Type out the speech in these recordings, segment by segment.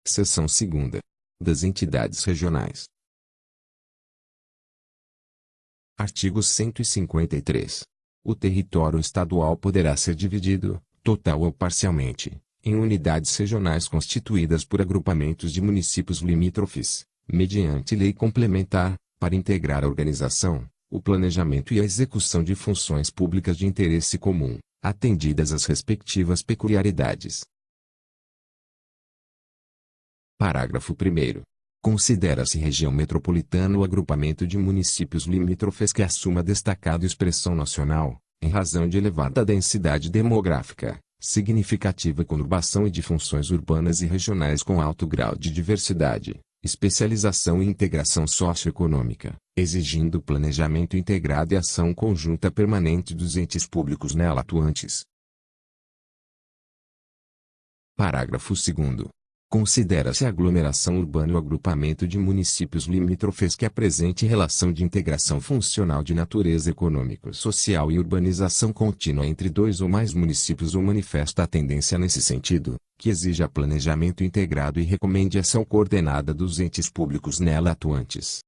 Seção 2ª. Das entidades regionais. Artigo 153. O território estadual poderá ser dividido, total ou parcialmente, em unidades regionais constituídas por agrupamentos de municípios limítrofes, mediante lei complementar, para integrar a organização, o planejamento e a execução de funções públicas de interesse comum, atendidas as respectivas peculiaridades. Parágrafo 1º. Considera-se região metropolitana o agrupamento de municípios limítrofes que assuma destacada expressão nacional, em razão de elevada densidade demográfica, significativa conurbação e de funções urbanas e regionais com alto grau de diversidade, especialização e integração socioeconômica, exigindo planejamento integrado e ação conjunta permanente dos entes públicos nela atuantes. Parágrafo 2º. Considera-se aglomeração urbana o agrupamento de municípios limítrofes que apresente relação de integração funcional de natureza econômico-social e urbanização contínua entre dois ou mais municípios ou manifesta a tendência nesse sentido, que exija planejamento integrado e recomende ação coordenada dos entes públicos nela atuantes.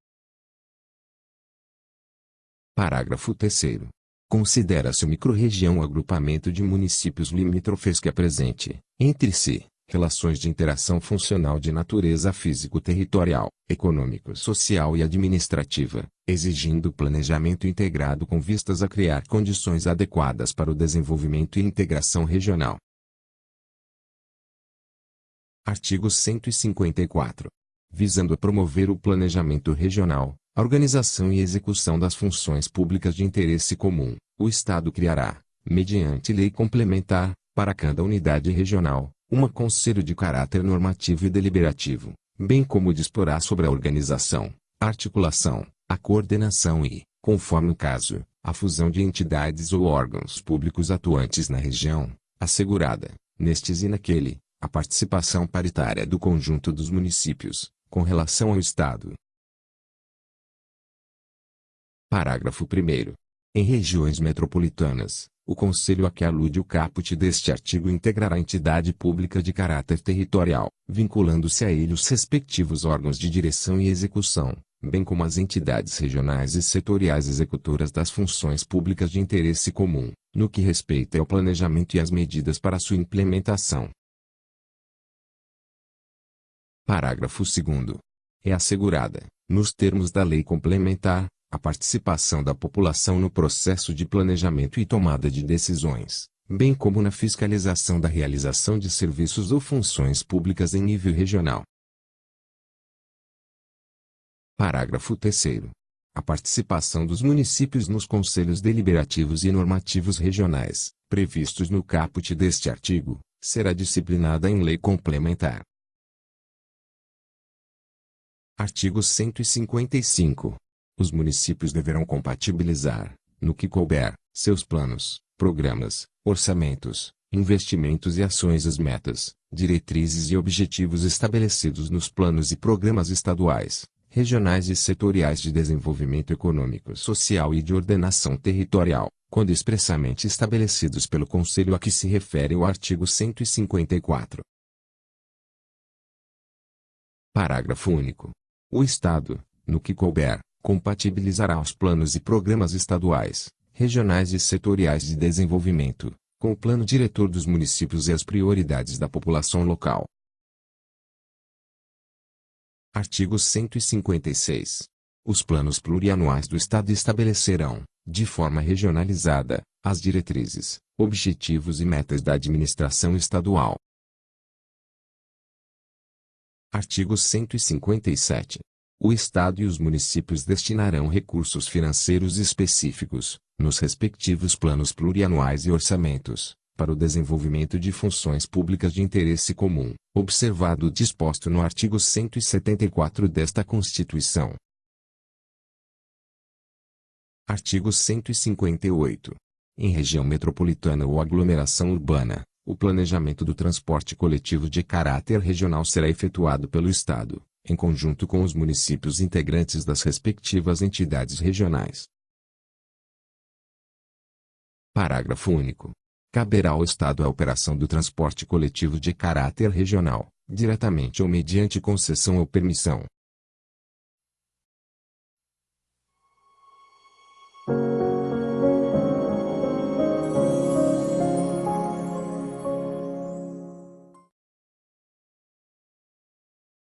Parágrafo 3º. Considera-se microrregião o agrupamento de municípios limítrofes que apresente, entre si, relações de interação funcional de natureza físico-territorial, econômico-social e administrativa, exigindo planejamento integrado com vistas a criar condições adequadas para o desenvolvimento e integração regional. Artigo 154. Visando promover o planejamento regional, a organização e execução das funções públicas de interesse comum, o Estado criará, mediante lei complementar, para cada unidade regional, conselho de caráter normativo e deliberativo, bem como disporá sobre a organização, a articulação, a coordenação e, conforme o caso, a fusão de entidades ou órgãos públicos atuantes na região, assegurada, nestes e naquele, a participação paritária do conjunto dos municípios, com relação ao Estado. Parágrafo 1º. Em regiões metropolitanas, o Conselho a que alude o caput deste artigo integrará entidade pública de caráter territorial, vinculando-se a ele os respectivos órgãos de direção e execução, bem como as entidades regionais e setoriais executoras das funções públicas de interesse comum, no que respeita ao planejamento e às medidas para sua implementação. Parágrafo 2º. É assegurada, nos termos da lei complementar, a participação da população no processo de planejamento e tomada de decisões, bem como na fiscalização da realização de serviços ou funções públicas em nível regional. Parágrafo 3º. A participação dos municípios nos conselhos deliberativos e normativos regionais, previstos no caput deste artigo, será disciplinada em lei complementar. Artigo 155. Os municípios deverão compatibilizar, no que couber, seus planos, programas, orçamentos, investimentos e ações às metas, diretrizes e objetivos estabelecidos nos planos e programas estaduais, regionais e setoriais de desenvolvimento econômico, social e de ordenação territorial, quando expressamente estabelecidos pelo Conselho a que se refere o artigo 154. Parágrafo único. O Estado, no que couber, compatibilizará os planos e programas estaduais, regionais e setoriais de desenvolvimento, com o plano diretor dos municípios e as prioridades da população local. Artigo 156. Os planos plurianuais do Estado estabelecerão, de forma regionalizada, as diretrizes, objetivos e metas da administração estadual. Artigo 157. O Estado e os municípios destinarão recursos financeiros específicos, nos respectivos planos plurianuais e orçamentos, para o desenvolvimento de funções públicas de interesse comum, observado o disposto no artigo 174 desta Constituição. Artigo 158. Em região metropolitana ou aglomeração urbana, o planejamento do transporte coletivo de caráter regional será efetuado pelo Estado, em conjunto com os municípios integrantes das respectivas entidades regionais. Parágrafo único. Caberá ao Estado a operação do transporte coletivo de caráter regional, diretamente ou mediante concessão ou permissão,